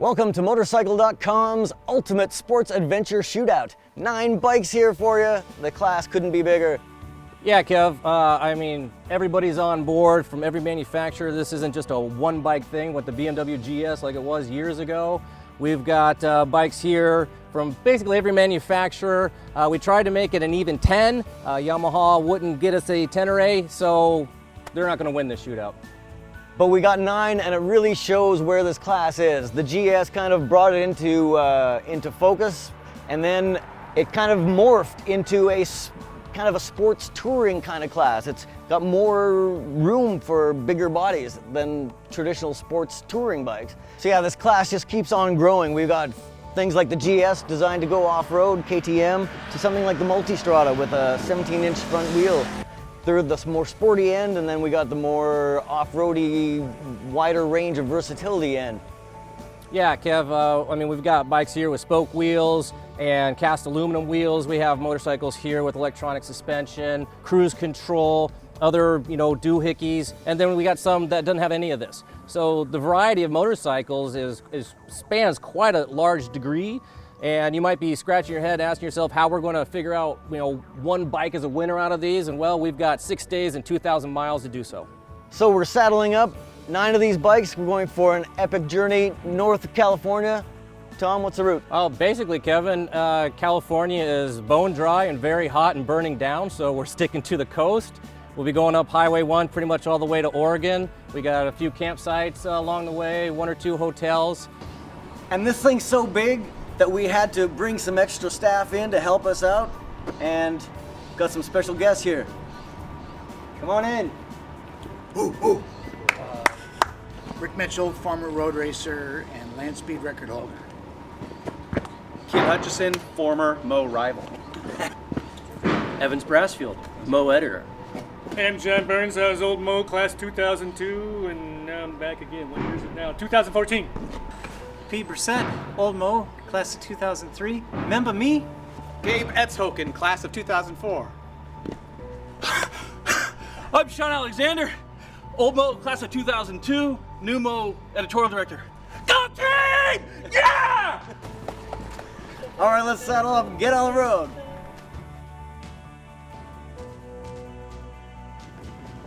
Welcome to Motorcycle.com's Ultimate Sports Adventure Shootout. 9 bikes here for you. The class couldn't be bigger. Yeah, Kev, I mean, everybody's on board from every manufacturer. This isn't just a one bike thing with the BMW GS like it was years ago. We've got bikes here from basically every manufacturer. We tried to make it an even 10. Yamaha wouldn't get us a 10-A, so they're not gonna win this shootout. But we got 9, and it really shows where this class is. The GS kind of brought it into focus, and then it kind of morphed into a kind of a sports touring kind of class. It's got more room for bigger bodies than traditional sports touring bikes. So yeah, this class just keeps on growing. We've got things like the GS designed to go off-road, KTM, to something like the Multistrada with a 17-inch front wheel. They're the more sporty end, and then we got the more off-roady, wider range of versatility end. Yeah, Kev, I mean, we've got bikes here with spoke wheels and cast aluminum wheels. We have motorcycles here with electronic suspension, cruise control, other, doohickeys, and then we got some that doesn't have any of this. So the variety of motorcycles spans quite a large degree. And you might be scratching your head asking yourself how we're going to figure out, one bike as a winner out of these. And well, we've got 6 days and 2,000 miles to do so. So we're saddling up 9 of these bikes. We're going for an epic journey north of California. Tom, what's the route? Oh, basically, Kevin, California is bone dry and very hot and burning down. So we're sticking to the coast. We'll be going up Highway 1 pretty much all the way to Oregon. We got a few campsites along the way, 1 or 2 hotels. And this thing's so big that we had to bring some extra staff in to help us out, and got some special guests here. Come on in. Ooh. Rick Mitchell, former road racer and land speed record holder. Kim Hutchison, former Mo rival. Evans Brassfield, Mo editor. I'm John Burns. I was old Mo, class 2002, and now I'm back again. What year is it now? 2014. Pete Brissett, old Mo, class of 2003. Remember me? Gabe Etzhoken, class of 2004. I'm Sean Alexander, old Mo, class of 2002, new Mo, editorial director. Go team! Yeah! All right, let's saddle up and get on the road.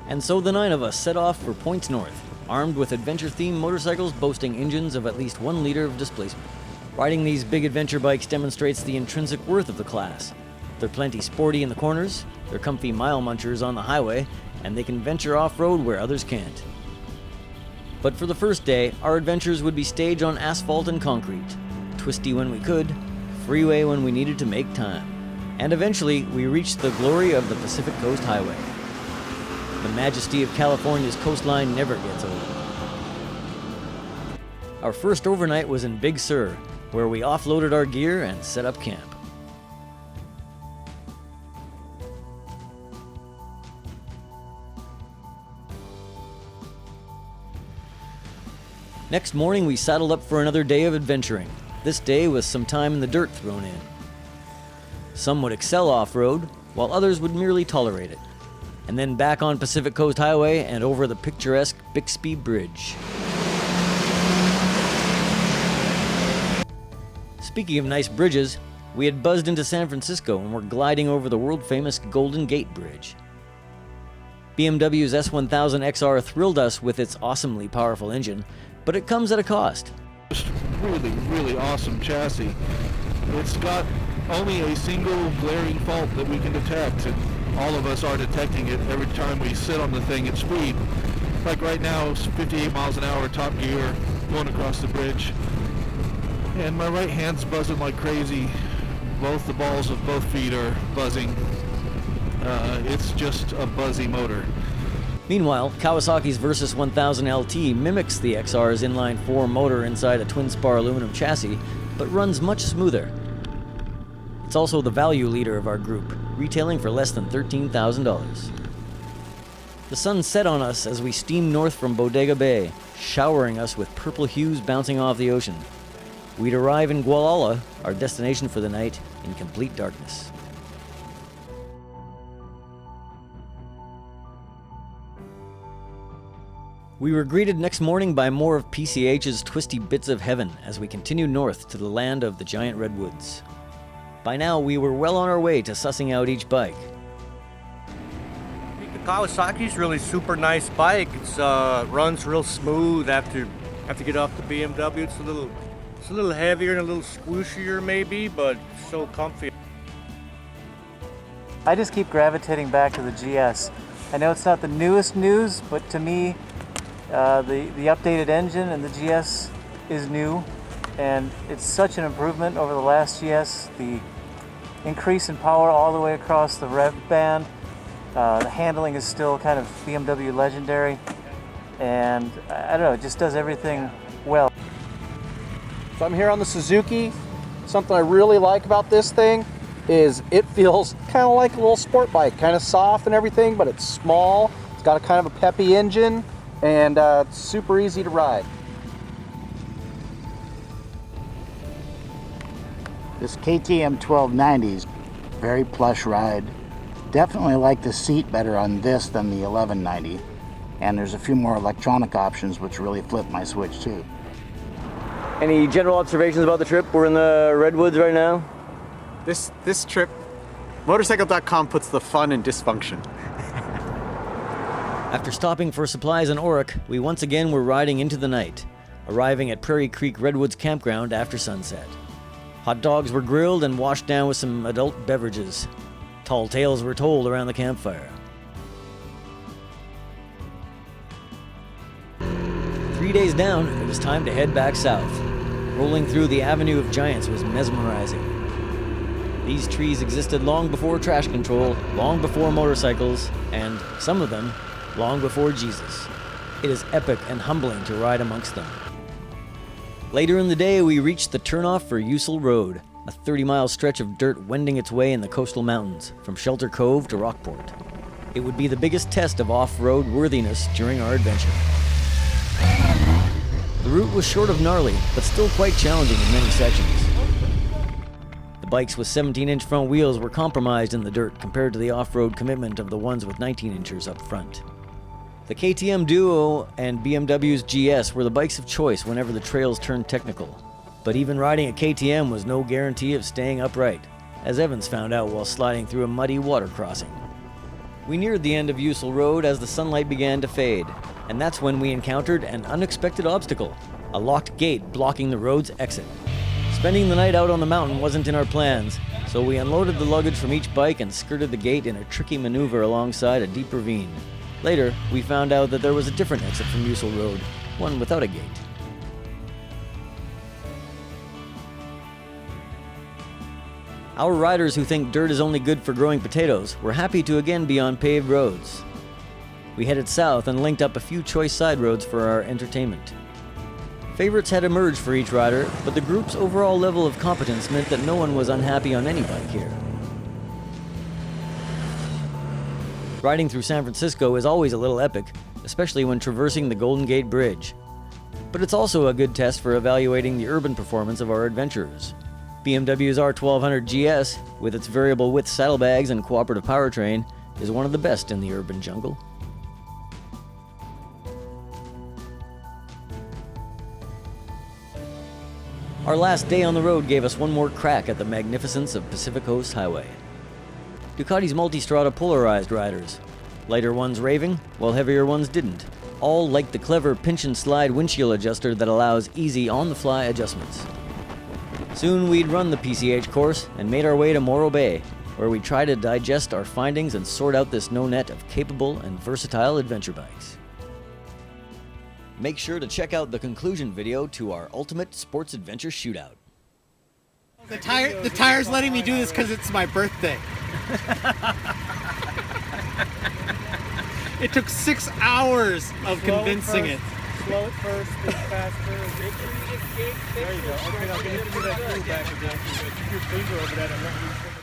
And so the 9 of us set off for points north, armed with adventure-themed motorcycles boasting engines of at least 1 liter of displacement. Riding these big adventure bikes demonstrates the intrinsic worth of the class. They're plenty sporty in the corners, they're comfy mile munchers on the highway, and they can venture off-road where others can't. But for the first day, our adventures would be staged on asphalt and concrete, twisty when we could, freeway when we needed to make time. And eventually, we reached the glory of the Pacific Coast Highway. The majesty of California's coastline never gets old. Our first overnight was in Big Sur, where we offloaded our gear and set up camp. Next morning, we saddled up for another day of adventuring, this day with some time in the dirt thrown in. Some would excel off-road, while others would merely tolerate it. And then back on Pacific Coast Highway and over the picturesque Bixby Bridge. Speaking of nice bridges, we had buzzed into San Francisco and were gliding over the world-famous Golden Gate Bridge. BMW's S1000 XR thrilled us with its awesomely powerful engine, but it comes at a cost. Just really awesome chassis. It's got only a single glaring fault that we can detect, and all of us are detecting it every time we sit on the thing at speed. Like right now, it's 58 miles an hour, top gear, going across the bridge. And my right hand's buzzing like crazy. Both the balls of both feet are buzzing. It's just a buzzy motor. Meanwhile, Kawasaki's Versys 1000 LT mimics the XR's inline-4 motor inside a twin-spar aluminum chassis, but runs much smoother. It's also the value leader of our group, retailing for less than $13,000. The sun set on us as we steamed north from Bodega Bay, showering us with purple hues bouncing off the ocean. We'd arrive in Gualala, our destination for the night, in complete darkness. We were greeted next morning by more of PCH's twisty bits of heaven as we continued north to the land of the giant Redwoods. By now, we were well on our way to sussing out each bike. I think the Kawasaki's really super nice bike. It's runs real smooth after get off the BMW. It's a little heavier and a little squishier maybe, but so comfy. I just keep gravitating back to the GS. I know it's not the newest news, but to me, the updated engine and the GS is new, and it's such an improvement over the last GS. The increase in power all the way across the rev band. The handling is still kind of BMW legendary, and I don't know, it just does everything well. So I'm here on the Suzuki. Something I really like about this thing is it feels kind of like a little sport bike, kind of soft and everything, but it's small. It's got a kind of a peppy engine, and it's super easy to ride. This KTM 1290's very plush ride. Definitely like the seat better on this than the 1190. And there's a few more electronic options which really flip my switch too. Any general observations about the trip? We're in the Redwoods right now. This trip, Motorcycle.com puts the fun in dysfunction. After stopping for supplies in Oric, we once again were riding into the night, arriving at Prairie Creek Redwoods campground after sunset. Hot dogs were grilled and washed down with some adult beverages. Tall tales were told around the campfire. 3 days down, it was time to head back south. Rolling through the Avenue of Giants was mesmerizing. These trees existed long before trash control, long before motorcycles, and, some of them, long before Jesus. It is epic and humbling to ride amongst them. Later in the day, we reached the turnoff for Usel Road, a 30-mile stretch of dirt wending its way in the coastal mountains, from Shelter Cove to Rockport. It would be the biggest test of off-road worthiness during our adventure. The route was short of gnarly, but still quite challenging in many sections. The bikes with 17-inch front wheels were compromised in the dirt compared to the off-road commitment of the ones with 19-inchers up front. The KTM Duo and BMW's GS were the bikes of choice whenever the trails turned technical. But even riding a KTM was no guarantee of staying upright, as Evans found out while sliding through a muddy water crossing. We neared the end of Usel Road as the sunlight began to fade, and that's when we encountered an unexpected obstacle, a locked gate blocking the road's exit. Spending the night out on the mountain wasn't in our plans, so we unloaded the luggage from each bike and skirted the gate in a tricky maneuver alongside a deep ravine. Later, we found out that there was a different exit from Usel Road, one without a gate. Our riders who think dirt is only good for growing potatoes were happy to again be on paved roads. We headed south and linked up a few choice side roads for our entertainment. Favorites had emerged for each rider, but the group's overall level of competence meant that no one was unhappy on any bike here. Riding through San Francisco is always a little epic, especially when traversing the Golden Gate Bridge. But it's also a good test for evaluating the urban performance of our adventurers. BMW's R1200 GS, with its variable width saddlebags and cooperative powertrain, is one of the best in the urban jungle. Our last day on the road gave us one more crack at the magnificence of Pacific Coast Highway. Ducati's Multistrada polarized riders. Lighter ones raving, while heavier ones didn't. All liked the clever pinch and slide windshield adjuster that allows easy on-the-fly adjustments. Soon we'd run the PCH course and made our way to Morro Bay, where we try to digest our findings and sort out this no net of capable and versatile adventure bikes. Make sure to check out the conclusion video to our Ultimate Sports Adventure Shootout. The tire's letting me do this because it's my birthday. It took 6 hours of convincing it. Slow it first, think faster. There you go. Okay, now can you do that through back again? Keep your finger over that and let me